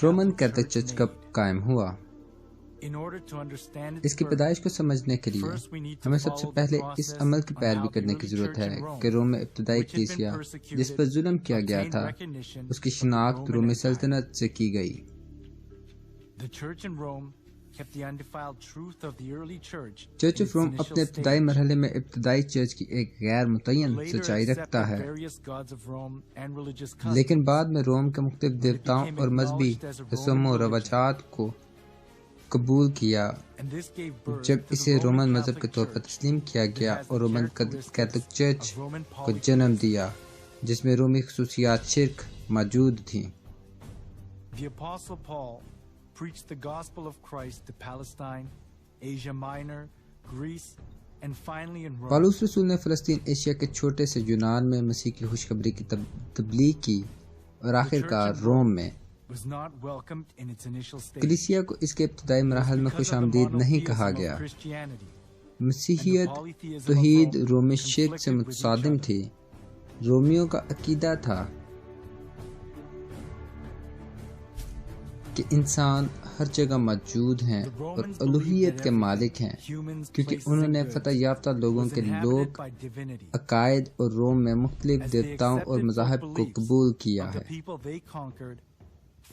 Roman Catholic church کب قائم ہوا؟ اس کی پیدائش کو سمجھنے کے لیے ہمیں سب سے پہلے اس عمل کی پیروی کرنے کی ضرورت ہے کہ روم میں ابتدائی کلیسیا جس پر ظلم کیا گیا تھا اس کی شناخت رومی سلطنت سے کی گئی۔ چرچ آف روم اپنے ابتدائی مرحلے میں ابتدائی چرچ کی ایک غیر متعین سچائی رکھتا ہے، لیکن بعد میں روم کے مختلف دیوتاؤں اور مذہبی رسوم و رواجات کو قبول کیا جب اسے رومن مذہب کے طور پر تسلیم کیا گیا اور رومن کیتھولک چرچ کو جنم دیا جس میں رومی خصوصیات شرک موجود تھیں۔ پالوس رسول نے فلسطین، ایشیا کے چھوٹے سے یونان میں مسیح کی خوشخبری کی تبلیغ کی اور آخر کار روم میں۔ کلیسیا کو اس کے ابتدائی مراحل میں خوش آمدید نہیں کہا گیا۔ مسیحیت توحید رومی شرک سے متصادم تھی۔ رومیوں کا عقیدہ تھا کہ انسان ہر جگہ موجود ہیں اور الوہیت کے مالک ہیں، کیونکہ انہوں نے فتح یافتہ لوگوں کے عقائد اور روم میں مختلف دیوتاؤں اور مذاہب کو قبول کیا ہے۔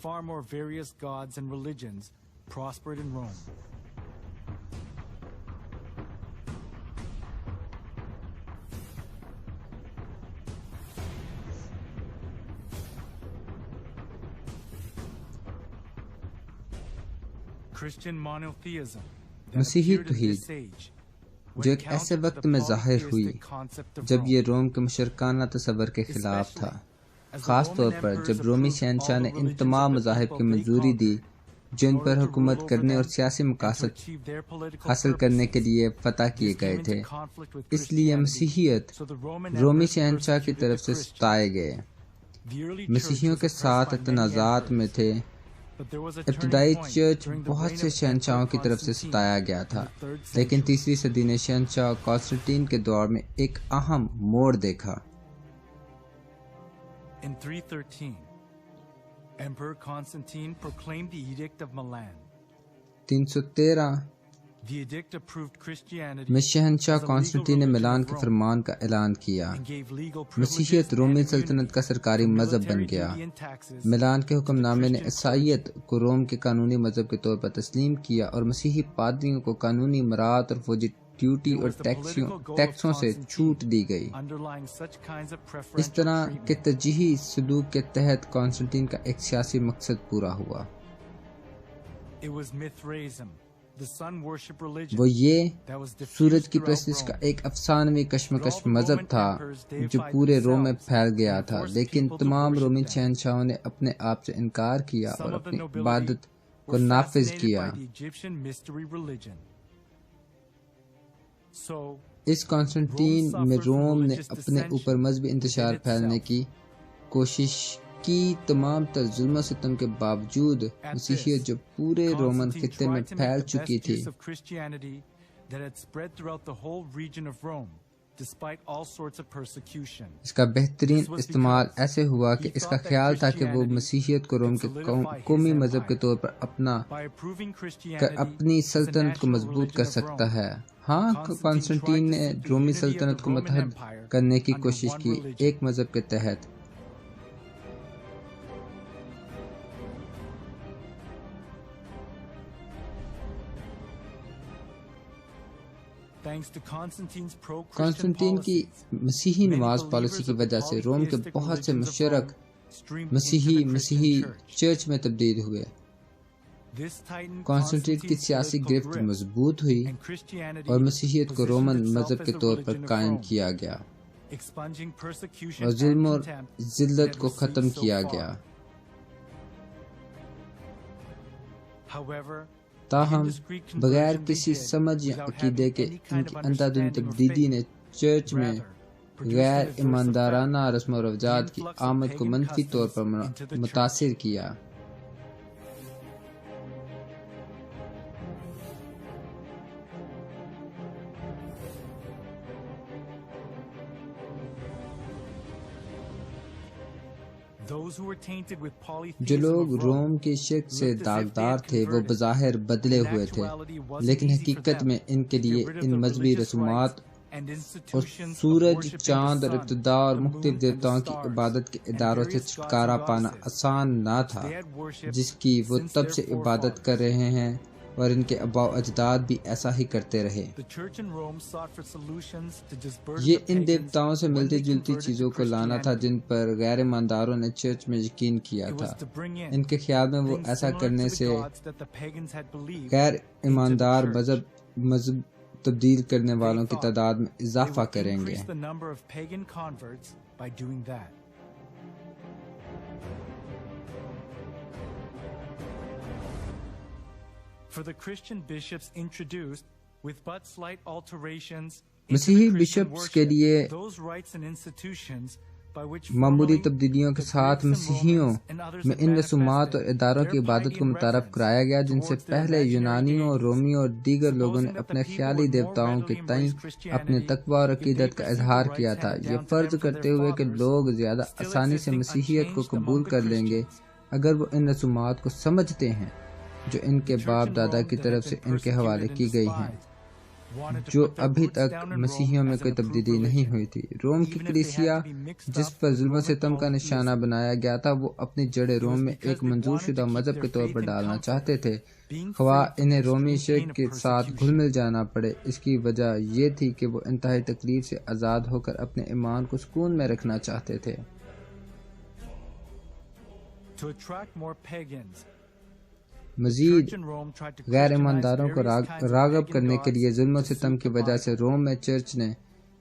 Far more various gods and religions prospered in Rome. Christian monotheism. مسیحی توحید جو ایک ایسے وقت میں ظاہر ہوئی جب یہ روم کے مشرکانہ تصور کے خلاف تھا، خاص طور پر جب رومی شہنشاہ نے ان تمام مذاہب کی منظوری دی جو ان پر حکومت کرنے اور سیاسی مقاصد حاصل کرنے کے لیے فتح کیے گئے تھے۔ اس لیے مسیحیت رومی شہنشاہ کی طرف سے ستائے گئے، مسیحیوں کے ساتھ تنازعات میں تھے۔ ابتدائی چرچ بہت سے شہنشاہوں کی طرف سے ستایا گیا تھا، لیکن تیسری صدی نے شہنشاہ کانسٹنٹین کے دور میں ایک اہم موڑ دیکھا۔ In 313, Emperor Constantine proclaimed the Edict of Milan. 313 The edict approved Christianity میں شہنشاہ کانسٹنٹین نے ملان کے فرمان کا اعلان کیا۔ مسیحیت رومی سلطنت کا سرکاری مذہب بن گیا۔ ملان کے حکم نامے نے عیسائیت کو روم کے قانونی مذہب کے طور پر تسلیم کیا اور مسیحی پادریوں کو قانونی مرات اور فوجی ڈیوٹی اور ٹیکسوں سے چھوٹ دی گئی۔ اس طرح کے ترجیحی سلوک کے تحت کانسٹنٹین کا ایک سیاسی مقصد پورا ہوا۔ وہ یہ سورج کی پرستش کا ایک افسانوی کشمکش مذہب تھا جو پورے روم میں پھیل گیا تھا، لیکن تمام رومی شہنشاہوں نے اپنے آپ سے انکار کیا اور اپنی عبادت کو نافذ کیا۔ اس کانسٹنٹین میں روم نے اپنے اوپر مذہبی انتشار پھیلنے کی کوشش کی۔ تمام تر ظلم و ستم کے باوجود مسیحیت جو پورے رومن خطے میں پھیل چکی تھی، اس کا بہترین استعمال ایسے ہوا کہ اس کا خیال تھا کہ وہ مسیحیت کو روم کے قومی مذہب کے طور پر اپنی سلطنت کو مضبوط کر سکتا ہے۔ ہاں، کانسٹنٹین نے رومی سلطنت کو متحد کرنے کی کوشش کی ایک مذہب کے تحت۔ کانسٹنٹین کی مسیحی نواز پالیسی کی وجہ سے روم کے بہت سے مشرک مسیحی چرچ میں تبدیل ہوئے۔ کانسٹنٹین کی سیاسی گرفت مضبوط ہوئی اور مسیحیت کو رومن مذہب کے طور پر قائم کیا گیا اور ظلم اور ذلت کو ختم کیا گیا۔ تاہم بغیر کسی سمجھ یا عقیدے کے ان کی اندھادھند تبدیلی نے چرچ میں غیر ایماندارانہ رسم و رواجات کی آمد کو منفی طور پر متاثر کیا۔ Those who were tainted with polytheism جو لوگ of روم Rome کی شرک سے looked as if they داغدار had تھے وہ converted. بظاہر بدلے In ہوئے تھے، actuality, it wasn't لیکن easy for حقیقت them میں ان کے to لیے get rid of in the مذہبی religious رسومات rites and اور institutions of سورج، worshiping the چاند اور sun, اقتدار اور the مختلف moon, and the دیوتاؤں کی stars, عبادت کے and اداروں سے various gods چھٹکارا and پانا goddesses, آسان نہ which تھا، they had worshipped جس کی وہ since تب their سے عبادت کر forefathers. رہے ہیں اور ان کے آباء و اجداد بھی ایسا ہی کرتے رہے۔ The church in Rome sought for solutions to disburden یہ the ان pagans دیوتاؤں سے when ملتی they جلتی converted چیزوں to کو لانا تھا Christianity. جن پر غیر ایمانداروں نے چرچ میں یقین کیا It تھا۔ was to bring in ان کے خیال میں وہ things ایسا similar کرنے to the سے gods that the pagans had believed غیر into the ایماندار church. مذہب تبدیل کرنے They والوں کی thought تعداد میں they اضافہ would کریں گے۔ increase the number of pagan converts by doing that. For the Christian bishops introduced with but slight alterations into مسیحی the Christian بشپس کے worship, لیے those rites and institutions by which معمولی formerly تبدیلیوں کے the ساتھ Greeks and مسیحیوں Romans and others میں had ان رسومات اور manifested اداروں کی their عبادت piety کو and متعارف reverence کرایا گیا جن سے towards their پہلے imaginary یونانیوں، deities, رومیوں اور دیگر لوگوں نے supposing that اپنے the people خیالی would more دیوتاؤں کے readily تئیں embrace اپنے Christianity تقوی اور if they عقیدت کا perceived the اظہار rites کیا تھا۔ handed یہ down to فرض them from کرتے their ہوئے کہ fathers لوگ زیادہ still آسانی سے existing مسیحیت کو unchanged قبول among the کر لیں گے Christians. اگر وہ ان رسومات کو سمجھتے ہیں جو ان کے The church باپ in دادا Rome کی that طرف had سے been ان کے حوالے persecuted and کی گئی ہیں، despised wanted to جو put their ابھی roots تک down in مسیحیوں Rome میں as کوئی an approved تبدیلی نہیں religion, ہوئی تھی۔ روم کی even if they had کلیسیا to be mixed جس up پر with ظلم و Roman ستم کا نشانہ polytheism. بنایا گیا تھا وہ اپنی جڑیں It روم was میں because ایک they منظور wanted شدہ to keep مذہب their کے طور faith پر in ڈالنا comfort, چاہتے تھے، being خواہ free from انہیں رومی extreme شرک pain of کے ساتھ گھل persecution. مل جانا پڑے۔ اس کی وجہ یہ تھی کہ وہ انتہائی تکلیف سے آزاد ہو کر اپنے ایمان کو سکون میں رکھنا چاہتے تھے۔ To attract more pagans, مزید Church in Rome tried to غیر Christianize ایمانداروں کو various kinds of Ragib pagan کرنے کے gods لیے ظلم و to ستم suit کی the وجہ سے Bible. روم میں چرچ نے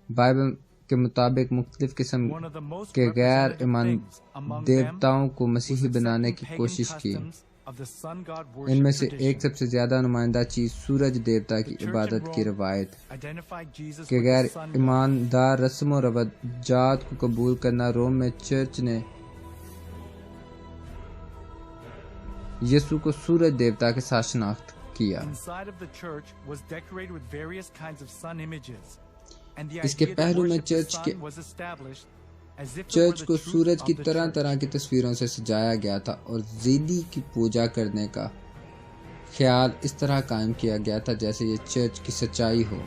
بائبل کے مطابق مختلف قسم One of the most کے غیر representative ایمان things among them دیوتاؤں کو was مسیحی بنانے accepting کی pagan کوشش کی۔ customs of the sun god ان میں worship سے ایک tradition. سب سے زیادہ نمائندہ چیز سورج دیوتا کی The church in عبادت کی Rome روایت identified Jesus کہ with غیر the sun god. ایماندار رسم و رواجات کو قبول کرنا۔ روم میں چرچ نے یسوع کو سورج دیوتا کے ساتھ شناخت کیا۔ Inside of the church was decorated with various kinds of sun images, and the اس کے idea that پہلو میں worship the چرچ کے sun was established as if it were church the کو truth سورج کی of the طرح church. طرح کی تصویروں سے سجایا گیا تھا اور زیدی کی پوجا کرنے کا خیال اس طرح قائم کیا گیا تھا جیسے یہ چرچ کی سچائی ہو۔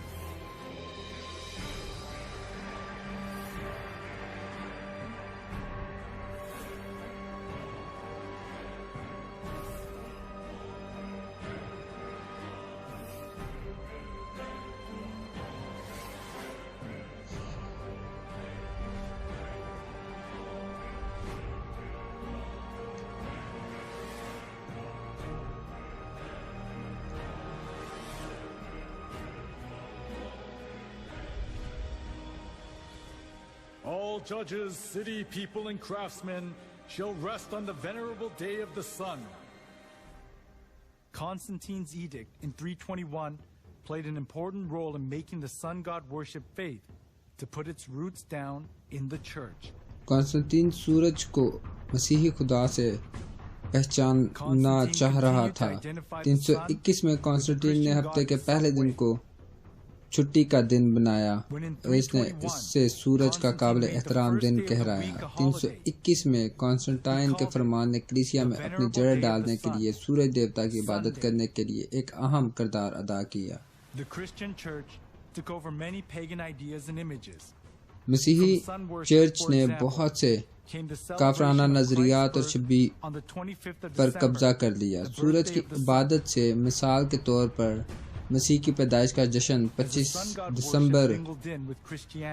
All judges, city people, and craftsmen shall rest on the venerable day of the sun. Constantine's edict in 321 played an important role in making the sun god worship faith to put its roots down in the church. Constantine سورج کو مسیحی خدا سے پہچاننا چاہ رہا تھا۔ 321 میں Constantine نے ہفتے کے پہلے دن کو چھٹی کا دن بنایا اور اس نے اس سے سورج کا قابل احترام دن کہرایا۔ 321 میں کانسٹنٹائن کے فرمان نے کلیسیا میں اپنی جڑیں ڈالنے کے لیے سورج دیوتا کی عبادت کرنے کے لیے ایک اہم کردار ادا کیا۔ The Christian church took over many pagan ideas and images. مسیحی چرچ نے بہت سے کافرانہ نظریات اور شبی پر قبضہ کر لیا۔ سورج کی عبادت سے مثال کے طور پر مسیح کی پیدائش کا جشن 25 دسمبر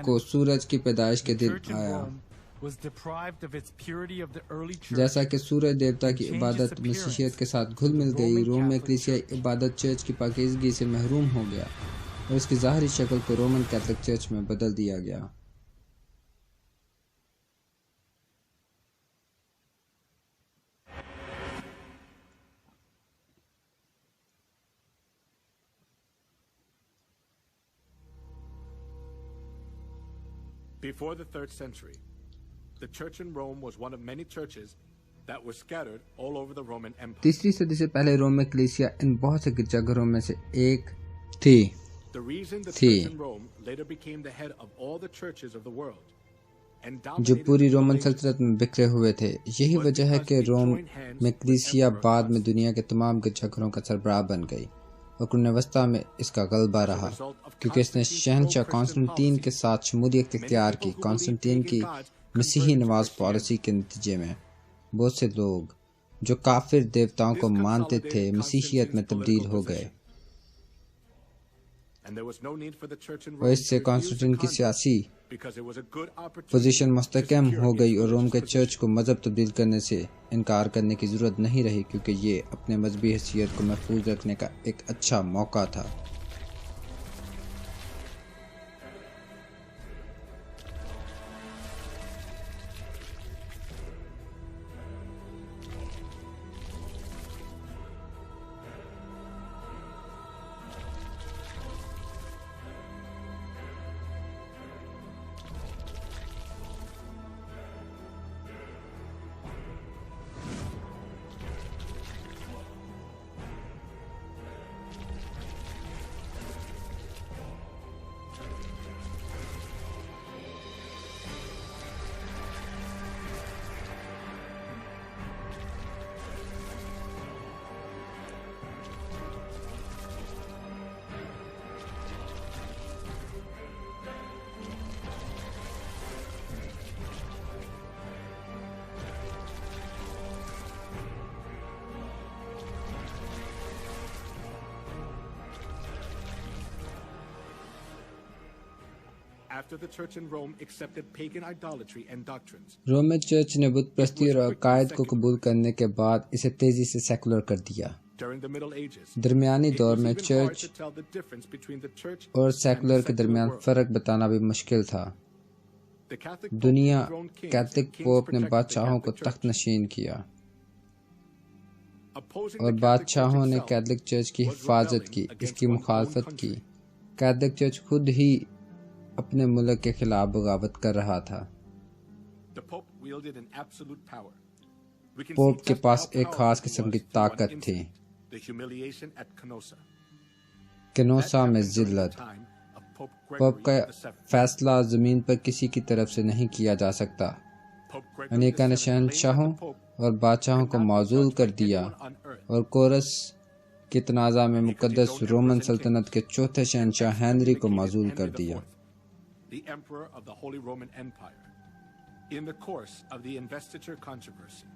کو سورج کی پیدائش کے دن آیا۔ جیسا کہ سورج دیوتا کی عبادت مسیحیت کے ساتھ گھل مل گئی، روم میں کلیسیائی عبادت چرچ کی پاکیزگی سے محروم ہو گیا اور اس کی ظاہری شکل کو رومن کیتھولک چرچ میں بدل دیا گیا۔ Before the 3rd century, the church in Rome was one of many churches that were scattered all over the Roman Empire. تیسری صدی سے پہلے روم میں کلیسیا ان بہت سے گرجا گھروں میں سے ایک تھی۔ The reason the church in Rome later became the head of all the churches of the world جو پوری رومن سلطنت میں بکھرے ہوئے تھے. یہی وجہ ہے کہ روم میں کلیسیا بعد میں دنیا کے تمام گرجا گھروں کا سربراہ بن گئی اور قرون وسطیٰ میں اس کا غلبہ رہا کیونکہ اس نے شہنشاہ کانسٹنٹین کے ساتھ شمولیت اختیار کی. کانسٹنٹین کی مسیحی نواز پالیسی کے نتیجے میں بہت سے لوگ جو کافر دیوتاؤں کو مانتے تھے مسیحیت میں تبدیل ہو گئے اور اس سے کانسٹنٹین کی سیاسی پوزیشن مستحکم ہو گئی اور روم کے چرچ کو مذہب تبدیل کرنے سے انکار کرنے کی ضرورت نہیں رہی کیونکہ یہ اپنے مذہبی حیثیت کو محفوظ رکھنے کا ایک اچھا موقع تھا. After the church in Rome accepted pagan idolatry and doctrines, روم میں چرچ نے بت پرستی اور عقائد کو قبول کرنے کے بعد اسے تیزی سے سیکولر کر دیا. during the Middle Ages, درمیانی دور میں it was even church hard to tell the difference between the church اور and the سیکولر کے secular درمیان world. فرق بتانا بھی مشکل تھا. The Catholic Pope دنیا enthroned kings, Catholic and kings Pope نے protected the بادشاہوں کو Catholic تخت Church. نشین کیا Opposing اور the Catholic Church بادشاہوں نے itself کیتھولک چرچ کی was حفاظت rebelling کی, اس against کی one's own مخالفت کی. country. کیتھولک چرچ خود ہی اپنے ملک کے خلاف بغاوت کر رہا تھا. The Pope wielded an absolute power. We can Pope see کے just پاس how ایک powerful خاص he قسم was کی through one طاقت تھی. incident, the humiliation at Canossa. کنوسا That میں happened during the ذلت. time of Pope پوپ کا Gregory VII. فیصلہ زمین پر کسی کی طرف سے نہیں کیا جا سکتا. Pope Gregory انیکا نے VII شہنشاہوں claimed that the Pope اور بادشاہوں کو could not be معزول judged کر by دیا anyone on earth. اور کورس کے تنازع میں مقدس رومن سلطنت کے چوتھے شہنشاہ ہنری کو معزول کر دیا. The Emperor of the Holy Roman Empire, in the course of the investiture controversy.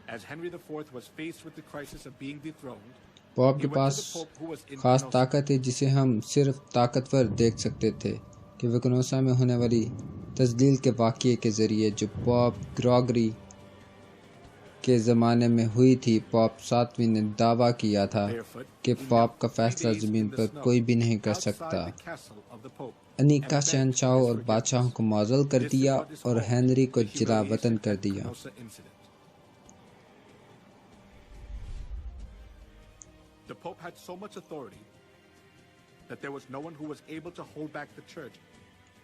As Henry IV was faced with the crisis of being dethroned, Pope کے he went پاس to the Pope who was in خاص Canossa. طاقت ہے جسے ہم صرف طاقتور دیکھ سکتے تھے کہ وہ کنوسا میں ہونے والی تذلیل کے واقعے کے ذریعے جو پوپ گریگری کے زمانے میں ہوئی تھی. پوپ ساتویں نے دعویٰ کیا تھا کہ پوپ کا فیصلہ زمین پر کوئی بھی نہیں کر سکتا. انیکا شہنشاہوں اور بادشاہوں کو معزول کر دیا اور ہنری کو جلا وطن کر دیا. The Pope had so much authority that there was no one who was able to hold back the Church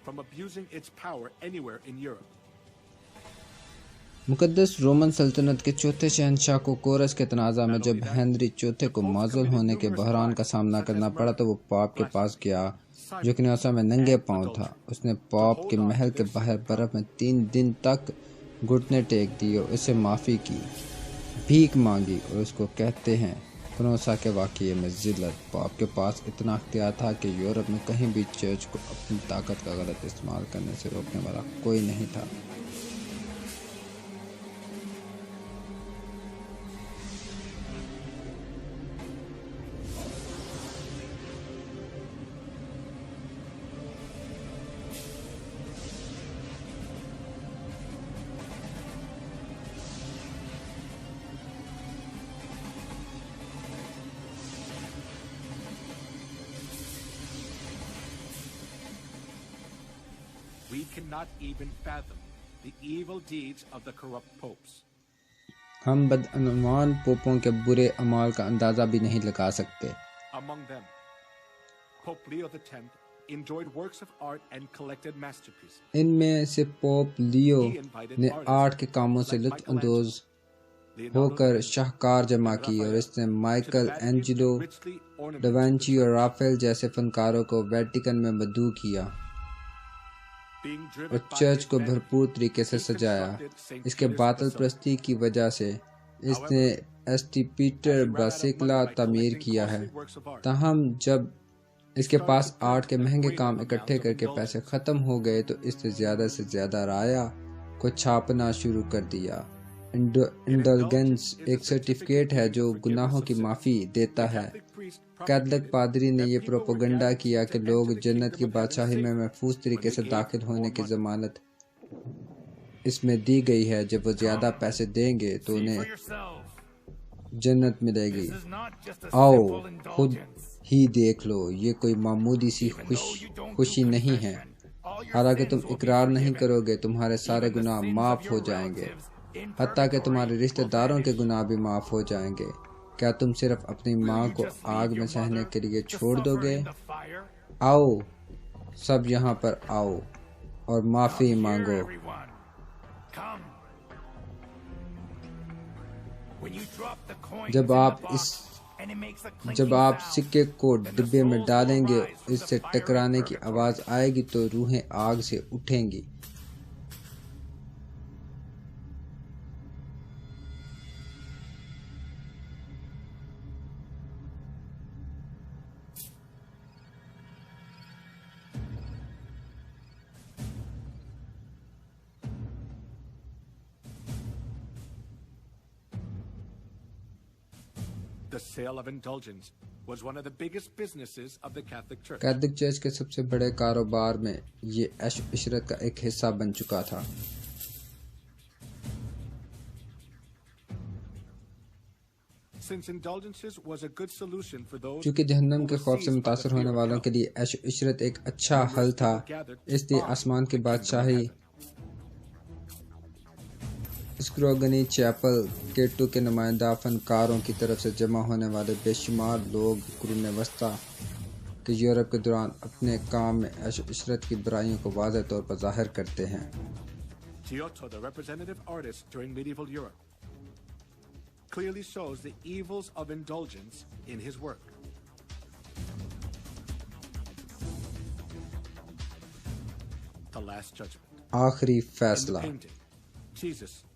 from abusing its power anywhere in Europe. مقدس رومن سلطنت کے چوتھے شہنشاہ کو کورس کے تنازع میں جب ہنری چوتھے کو معزول ہونے کے بحران کا سامنا کرنا پڑا تو وہ پوپ کے پاس گیا جو کنوسا میں ننگے پاؤں تھا. اس نے پوپ کے محل کے باہر برف میں 3 دن تک گھٹنے ٹیک دیے اور اسے معافی کی, بھیک مانگی اور اس کو کہتے ہیں کنوسا کے واقعے میں ذلت. پوپ کے پاس اتنا اختیار تھا کہ یورپ میں کہیں بھی چرچ کو اپنی طاقت کا غلط استعمال کرنے سے روکنے والا کوئی نہیں تھا. We cannot even fathom the evil deeds of the corrupt popes. ہم بدعنوان پوپوں کے برے اعمال کا اندازہ بھی نہیں لگا سکتے. Among them, Pope Leo X enjoyed works of art and collected masterpieces. ان میں سے پوپ لیو نے آرٹ کے کاموں سے لطف اندوز ہو کر شاہکار جمع کی، اور اس نے مائیکل اینجلو، ڈاونچی اور رافیل جیسے فنکاروں کو ویٹیکن میں مدعو کیا اور چرچ کو بھرپور طریقے سے سجایا۔ اس کے باطل پرستی کی وجہ سے اس نے ایسٹ پیٹر باسیلکا تعمیر کیا ہے، تاہم جب اس کے پاس آرٹ کے مہنگے کام اکٹھے کر کے پیسے ختم ہو گئے تو اس نے زیادہ سے زیادہ رایا کو چھاپنا شروع کر دیا۔ انڈلگنس ایک سرٹیفکیٹ ہے جو گناہوں کی معافی دیتا ہے۔ کیتھولک پادری نے یہ پروپیگنڈا کیا کہ لوگ جنت کی بادشاہی میں محفوظ طریقے سے داخل ہونے کی ضمانت اس میں دی گئی ہے، جب وہ زیادہ پیسے دیں گے تو انہیں جنت ملے گی۔ آؤ خود ہی دیکھ لو، یہ کوئی معمولی سی خوشی نہیں ہے۔ حالانکہ تم اقرار نہیں کرو گے تمہارے سارے گناہ معاف ہو جائیں گے، حتیٰ کہ تمہارے رشتہ داروں کے گناہ بھی معاف ہو جائیں گے۔ کیا تم صرف اپنی ماں کو آگ میں سہنے کے لیے چھوڑ دو گے؟ آؤ سب یہاں پر آؤ اور معافی مانگو۔ جب آپ سکے کو ڈبے میں ڈالیں گے، اس سے ٹکرانے کی آواز آئے گی تو روحیں آگ سے اٹھیں گی۔ The sale of indulgence was one of the biggest businesses of the Catholic Church. Catholic church کے سب سے بڑے کاروبار میں یہ عیش و عشرت کا ایک حصہ بن چکا تھا۔ Since indulgences was a good solution for those چونکہ جہنم کے خوف سے متاثر ہونے والوں کے لیے عیش و عشرت ایک اچھا حل تھا، اس لیے آسمان کی بادشاہی اسکروگنی چیپل کیٹو کے نمائندہ فنکاروں کی طرف سے جمع ہونے والے بے شمار لوگ قرون وسطیٰ کے یورپ کے دوران اپنے کام میں عیش و عشرت کی برائیوں کو واضح طور پر ظاہر کرتے ہیں۔ Giotto, the representative artist during medieval Europe, clearly shows the evils of indulgence in his work. The Last Judgment. آخری فیصلہ۔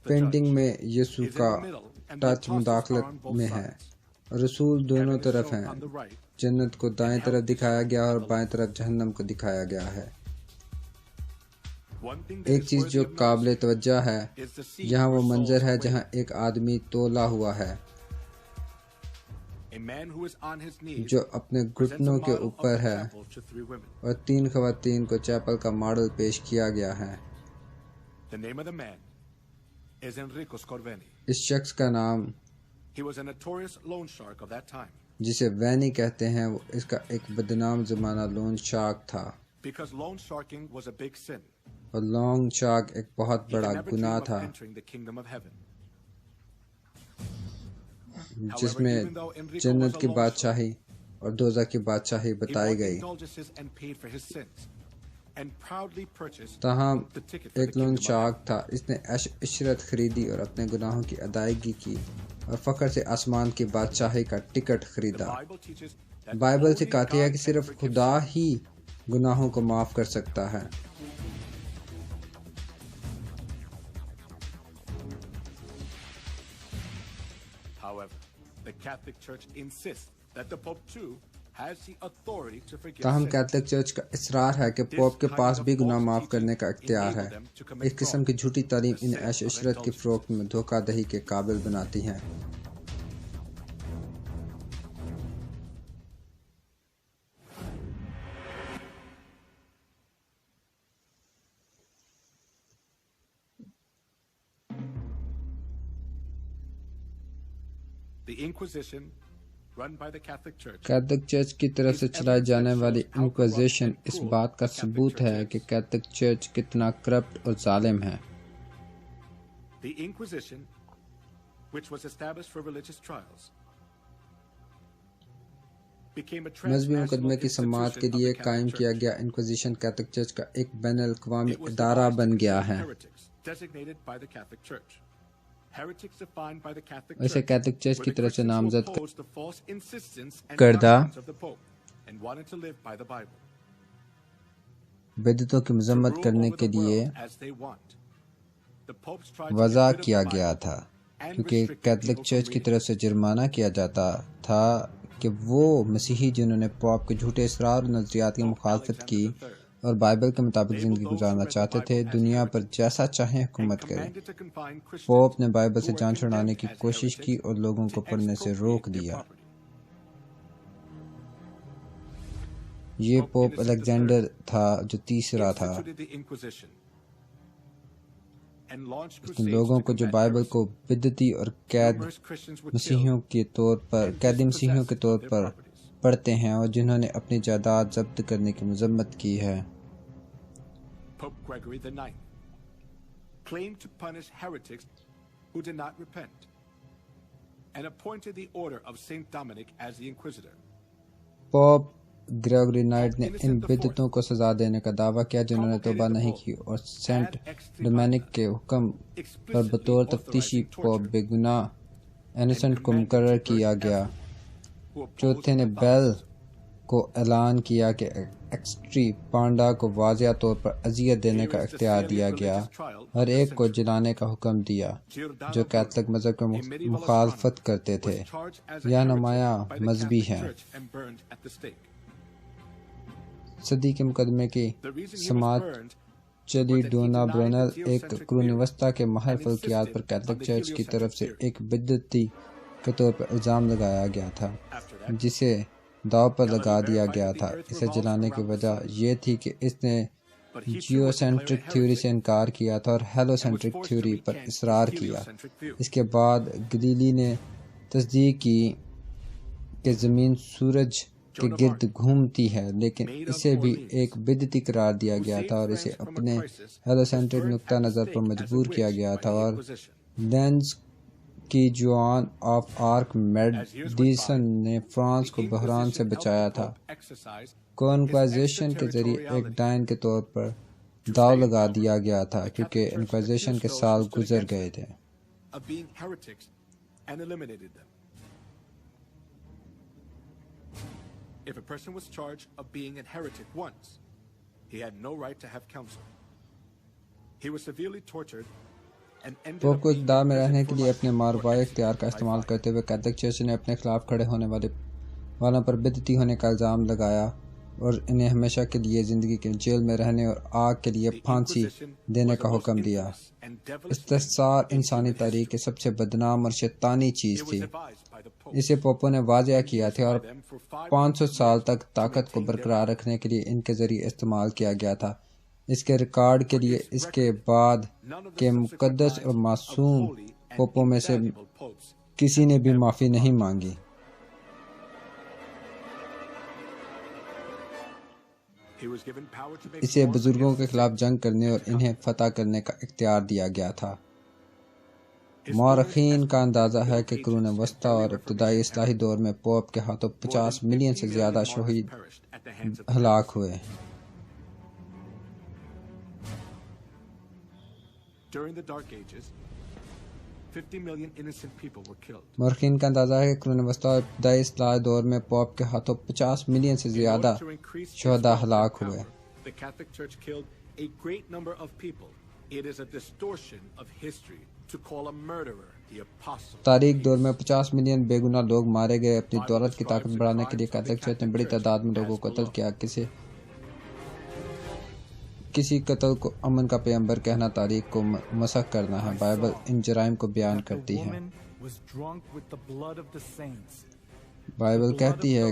پینٹنگ میں یسوع کا ٹچ مداخلت میں ہے، رسول دونوں طرف ہیں، جنت کو دائیں طرف دکھایا گیا اور بائیں طرف جہنم کو دکھایا گیا ہے۔ ایک چیز جو قابل توجہ ہے، یہاں وہ منظر ہے جہاں ایک آدمی تولا ہوا ہے جو اپنے گھٹنوں کے اوپر ہے، اور 3 خواتین کو چیپل کا ماڈل پیش کیا گیا ہے۔ اس شخص کا نام جسے وینی کہتے ہیں، وہ اس کا ایک بدنام زمانہ لون شارک تھا، اور لونگ شارک ایک بہت بڑا گناہ تھا جس میں جنت کی بادشاہی اور دوزخ کی بادشاہی بتائی گئی۔ تاہم ایک لون شارک تھا، اس نے عیش و عشرت خریدی اور اپنے گناہوں کی ادائیگی کی اور فخر سے آسمان کی بادشاہی کا ٹکٹ خریدا۔ بائبل سکھاتی ہے کہ صرف خدا ہی گناہوں کو معاف کر سکتا ہے۔ تاہم کیتھولک چرچ کا اصرار ہے کہ پوپ کے پاس بھی گناہ معاف کرنے کا اختیار ہے۔ اس قسم کی جھوٹی تعلیم انہیں عیش و عشرت کی فروخت میں دھوکہ دہی کے قابل بناتی ہے۔ کیتھولک چرچ کی طرف سے چلائی جانے والی انکوزیشن اس بات کا ثبوت ہے کہ کیتھولک چرچ کتنا کرپٹ اور ظالم ہے۔ مذہبی مقدمے کی سماعت کے لیے قائم کیا گیا انکوزیشن کیتھولک چرچ کا ایک بین الاقوامی ادارہ بن گیا ہے۔ Heretics defined by the Catholic اسے Church کیتھولک چرچ were کی the طرف سے Christians who نامزد opposed the false insistence and کردہ doctrines of the Pope and wanted to live by the Bible. بدعتوں کی To مذمت rule کرنے over کے the لیے world as they want. The popes tried to وضع get rid of کیا the گیا Bible تھا and کیونکہ restricted Catholic people church from کی reading. طرف سے جرمانہ کیا جاتا تھا کہ وہ مسیحی جنہوں نے پوپ کے جھوٹے اسرار اور نظریات کی Pope مخالفت کی Alexander III اور بائبل کے مطابق labeled زندگی those who گزارنا read the چاہتے تھے Bible as دنیا پر heretics جیسا چاہیں and حکومت کریں. commanded to confine Christians Pope نے بائبل who سے were جان چھڑانے condemned کی as کوشش کی heretics اور لوگوں to کو پڑھنے سے روک expropriate their دیا. property. یہ Pope Pope Innocent Alexander III تھا جو تیسرا تھا. instituted the Inquisition and launched اس نے crusades لوگوں to کو جو combat بائبل heresy. کو بدعتی اور قید Numerous Christians were مسیحیوں killed کے طور پر and قیدی مسیحیوں کے dispossessed طور of their پر properties. پڑھتے ہیں اور جنہوں نے اپنی جائیداد ضبط کرنے کی مذمت کی ہے. Pope Gregory IX claimed to punish heretics who did not repent and appointed the order of Saint Dominic as the Inquisitor. Pope Gregory ninth نے ان بدعتوں کو سزا دینے کا دعویٰ کیا جنہوں نے توبہ نہیں کی اور سینٹ ڈومینک کے حکم پر بطور تفتیشی پوپ بے گناہ اینیسنٹ کو مقرر کیا گیا. چوتھے نے بیل کو اعلان کیا کہ ایکسٹری پانڈا کو واضح طور پر اذیت دینے کا اختیار دیا گیا. ہر ایک کو جلانے کا حکم دیا جو کیتھولک مذہب کی مخالفت کرتے تھے یا نمایاں مذہبی ہیں. صدی کے مقدمے کی سماعت چلی. ڈونا برونل ایک قرون وسطیٰ کے ماہر فلکیات پر کیتھولک چرچ کی طرف سے ایک بدعتی کے طور پر الزام لگایا گیا تھا جسے داؤ پر لگا دیا گیا تھا. اسے جلانے کی وجہ یہ تھی کہ اس نے جیو سینٹرک تھیوری سے انکار کیا تھا اور ہیلو سینٹرک تھیوری پر اصرار کیا. اس کے بعد گلیلی نے تصدیق کی کہ زمین سورج کے گرد گھومتی ہے لیکن اسے بھی ایک بدعتی قرار دیا گیا تھا اور اسے اپنے ہیلو سینٹرک نقطہ نظر پر مجبور کیا گیا تھا. اور لینز کی جوان آف آرک میڈیسن نے فرانس کو بحران سے بچایا تھا. انکوائزیشن کے ذریعے ایک ڈائن کے طور پر داؤ لگا دیا گیا تھا کیونکہ انکوائزیشن کے سال گزر گئے تھے. If a person was charged of being a heretic once, he had no right to have counsel. He was severely tortured and ended Pope up کو being اقتدار میں in رہنے prison کے for لیے life اپنے for ماروائے execution اختیار کا استعمال by کرتے ہوئے کیتھولک چرچ نے اپنے خلاف کھڑے ہونے والوں پر بدعتی ہونے کا الزام لگایا اور انہیں ہمیشہ کے لیے زندگی کے جیل میں رہنے اور آگ کے لیے پھانسی دینے کا حکم دیا. استحصال انسانی تاریخ کی سب سے بدنام اور شیطانی چیز تھی. اسے پوپوں نے واضح کیا تھا اور 500 سال تک طاقت کو برقرار رکھنے کے لیے ان کے ذریعے استعمال کیا گیا تھا. اس کے ریکارڈ کے لیے اس کے بعد کے مقدس اور معصوم پوپوں میں سے کسی نے بھی معافی نہیں مانگی. اسے بزرگوں کے خلاف جنگ کرنے اور انہیں فتح کرنے کا اختیار دیا گیا تھا. مورخین کا اندازہ ہے کہ قرون وسطیٰ اور ابتدائی اصلاحی دور میں پوپ کے ہاتھوں 50 ملین سے زیادہ شہید ہلاک ہوئے. مورخین کا اندازہ ہے کہ قرون وسطیٰ اور ابتدائی اصلاحی دور میں پوپ کے ہاتھوں 50 ملین سے زیادہ شہداء ہلاک ہوئے. تاریخ دور میں 50 ملین بے گناہ لوگ مارے گئے. اپنی دولت کی طاقت بڑھانے کے لیے کیتھولک چرچ نے بڑی تعداد میں لوگوں کو قتل کیا. کسی قتل کو امن کا پیغمبر کہنا تاریخ کو مسخ کرنا ہے. بائبل ان جرائم کو بیان کرتی ہے. بائبل کہتی ہے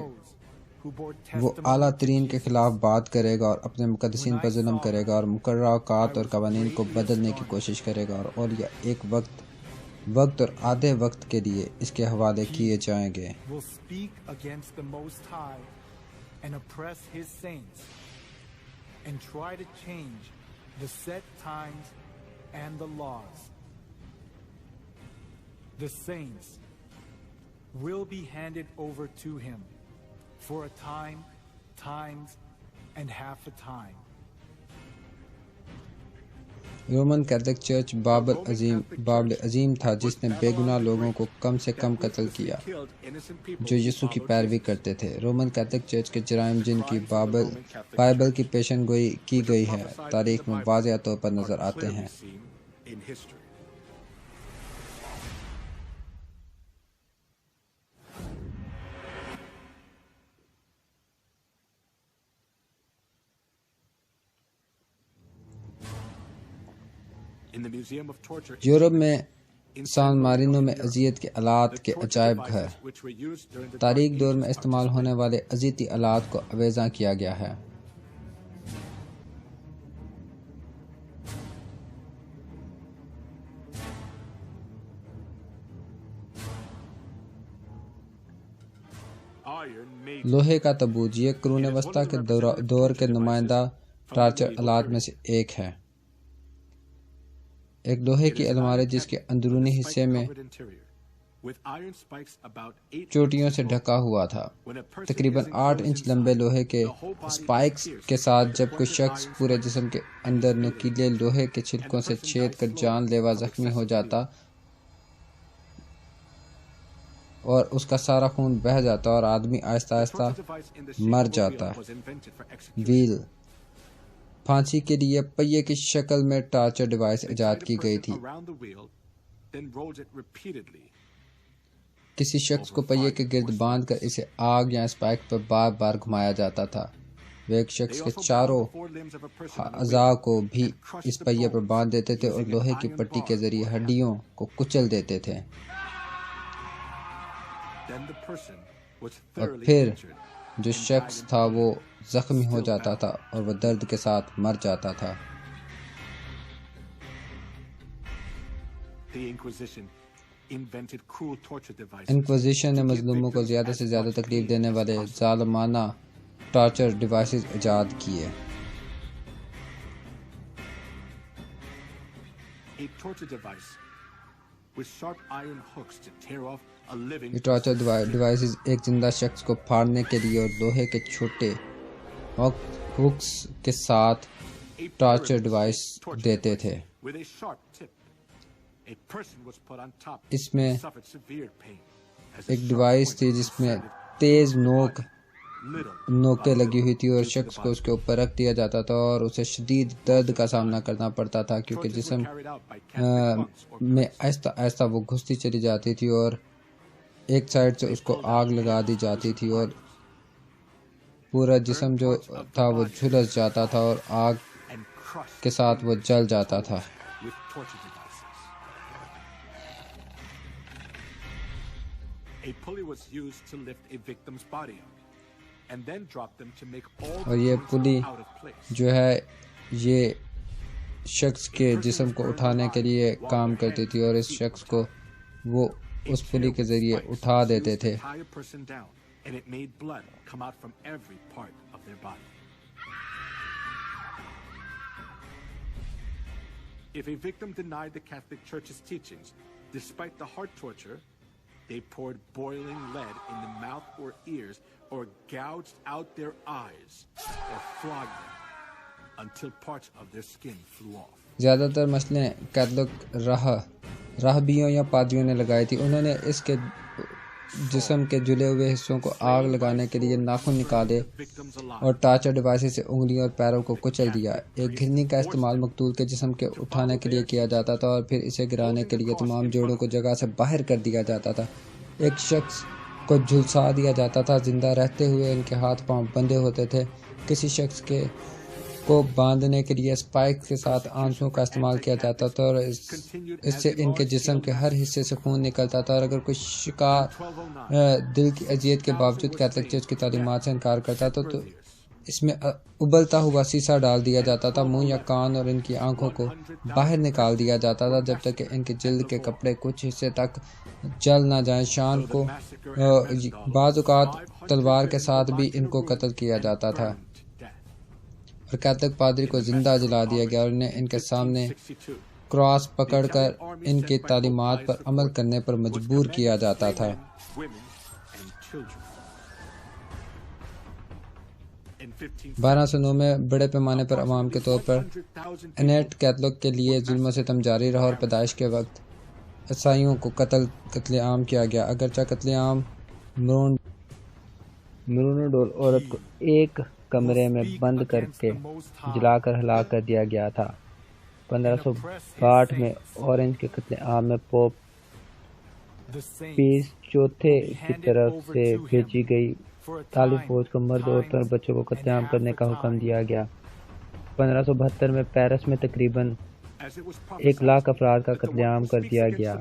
وہ اعلیٰ ترین کے خلاف بات کرے گا اور اپنے مقدسین پر ظلم کرے گا اور مقررہ اوقات اور قوانین کو بدلنے کی کوشش کرے گا اور اولیاء ایک وقت اور آدھے وقت کے لیے اس کے حوالے کیے جائیں گے. And try to change the set times and the laws. The saints will be handed over to him for a time, times, and half a time. Roman Catholic church بابل عظیم تھا جس نے بے گناہ لوگوں کو کم سے کم قتل کیا جو یسوع کی پیروی کرتے تھے۔ رومن کیتھولک چرچ کے جرائم جن کی بائبل کی پیشن گوئی کی گئی ہے تاریخ میں واضح طور پر نظر آتے ہیں۔ یورپ میں سان مارینو میں اذیت کے آلات کے عجائب گھر، تاریخ دور میں استعمال ہونے والے اذیتی آلات کو اویزاں کیا گیا ہے۔ لوہے کا تابوت، یہ قرون وسطیٰ کے دور کے نمائندہ ٹارچر آلات میں سے ایک ہے۔ ایک لوہے کی الماری جس کے اندرونی حصے میں چوٹیوں سے ڈھکا ہوا تھا، تقریباً 8 انچ لمبے لوہے کے اسپائکس کے ساتھ۔ جب کوئی شخص پورے جسم کے اندر نوکیلے لوہے کے چھلکوں سے چھید کر جان لیوا زخمی ہو جاتا اور اس کا سارا خون بہہ جاتا اور آدمی آہستہ آہستہ مر جاتا۔ ویل، پھانسی کے لیے پہیے کی شکل میں ٹارچر ڈیوائس ایجاد کی گئی تھی۔ کسی شخص کو پہیے کے گرد باندھ کر اسے آگ یا اسپائک پر بار بار گھمایا جاتا تھا۔ وہ ایک شخص کے چاروں اعضاء کو بھی اس پہیے پر باندھ دیتے تھے اور لوہے کی پٹی کے ذریعے ہڈیوں کو کچل دیتے تھے، اور پھر جو شخص تھا وہ زخمی ہو جاتا تھا اور وہ درد کے ساتھ مر جاتا تھا۔ انکوزیشن نے مظلوموں کو زیادہ سے زیادہ تکلیف دینے والے ظالمانہ ٹارچر ڈیوائسز ایجاد کیے۔ یہ ٹارچر ڈیوائسز ایک زندہ شخص کو پھاڑنے کے لیے اور لوہے کے چھوٹے ہکس کے ساتھ ٹارچر ڈیوائس دیتے تھے۔ اس میں ایک ڈیوائس تھی جس میں تیز نوکیں لگی ہوئی تھی اور شخص کو اس کے اوپر رکھ دیا جاتا تھا اور اسے شدید درد کا سامنا کرنا پڑتا تھا کیونکہ جسم میں آہستہ آہستہ وہ گھستی چلی جاتی تھی اور ایک سائڈ سے اس کو آگ لگا دی جاتی تھی اور پورا جسم جو تھا وہ جھلس جاتا تھا اور آگ کے ساتھ وہ جل جاتا تھا۔ اور یہ پلی جو ہے یہ شخص کے جسم کو اٹھانے کے لیے کام کرتی تھی اور اس شخص کو وہ اس پلی کے ذریعے اٹھا دیتے تھے۔ If a victim denied the Catholic Church's teachings, despite the heart torture, they poured boiling lead in the mouth or ears, or gouged out their eyes, or flogged them until parts of their skin flew off. زیادہ تر مسئلے Catholic راہبیوں یا پادریوں نے لگائی تھی۔ انہوں نے اس کے جسم کے جلے ہوئے حصوں کو آگ لگانے کے لیے ناخن نکالے اور ٹارچر ڈیوائس سے انگلیوں اور پیروں کو کچل دیا۔ ایک گھرنی کا استعمال مقتول کے جسم کے اٹھانے کے لیے کیا جاتا تھا اور پھر اسے گرانے کے لیے تمام جوڑوں کو جگہ سے باہر کر دیا جاتا تھا۔ ایک شخص کو جھلسا دیا جاتا تھا زندہ رہتے ہوئے، ان کے ہاتھ پاؤں بندھے ہوتے تھے۔ کسی شخص کو باندھنے کے لیے اسپائک کے ساتھ آنسوؤں کا استعمال کیا جاتا تھا اور اس سے ان کے جسم کے ہر حصے سے خون نکلتا تھا، اور اگر کوئی شکار دل کی اذیت کے باوجود کیتھولک چرچ کی تعلیمات سے انکار کرتا تھا تو اس میں ابلتا ہوا سیسا ڈال دیا جاتا تھا، منہ یا کان اور ان کی آنکھوں کو باہر نکال دیا جاتا تھا جب تک کہ ان کے جلد کے کپڑے کچھ حصے تک جل نہ جائیں۔ شان کو بعض اوقات تلوار کے ساتھ بھی ان کو قتل کیا جاتا تھا، اور کیتھولک پادری کو زندہ جلا دیا گیا اور انہیں ان کے سامنے کراس پکڑ کر ان کی تعلیمات پر عمل کرنے پر مجبور کیا جاتا تھا۔ 1209 میں بڑے پیمانے پر عوام کے طور پر انیٹ کیتھولک کے لیے ظلم و ستم جاری رہا اور پیدائش کے وقت عیسائیوں کو قتل عام کیا گیا، اگرچہ قتل عام مرونوڈول عورت کو ایک کمرے میں بند کر کے جلا کر ہلاک کر دیا گیا تھا۔ 1562 میں اورنج کے قتل عام میں پوپ پیس چوتھے کی طرف سے بھیجی گئی طالب فوج کو مرد، عورتوں اور بچوں کو قتل عام کرنے کا حکم دیا گیا۔ 1572 میں پیرس میں تقریباً 1,00,000 افراد کا قتل عام کر دیا گیا۔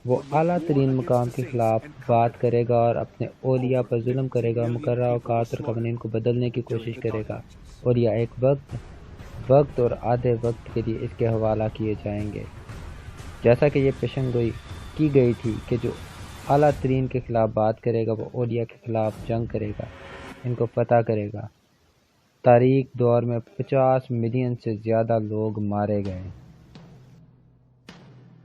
وہ اعلیٰ ترین مقام کے خلاف بات کرے گا اور اپنے اولیاء پر ظلم کرے گا، مقررہ اوقات اور قوانین کو بدلنے کی کوشش کرے گا۔ اولیاء ایک وقت اور آدھے وقت کے لیے اس کے حوالہ کیے جائیں گے، جیسا کہ یہ پیشن گوئی کی گئی تھی کہ جو اعلیٰ ترین کے خلاف بات کرے گا وہ اولیاء کے خلاف جنگ کرے گا، ان کو فتح کرے گا۔ تاریخ دور میں 50 ملین سے زیادہ لوگ مارے گئے۔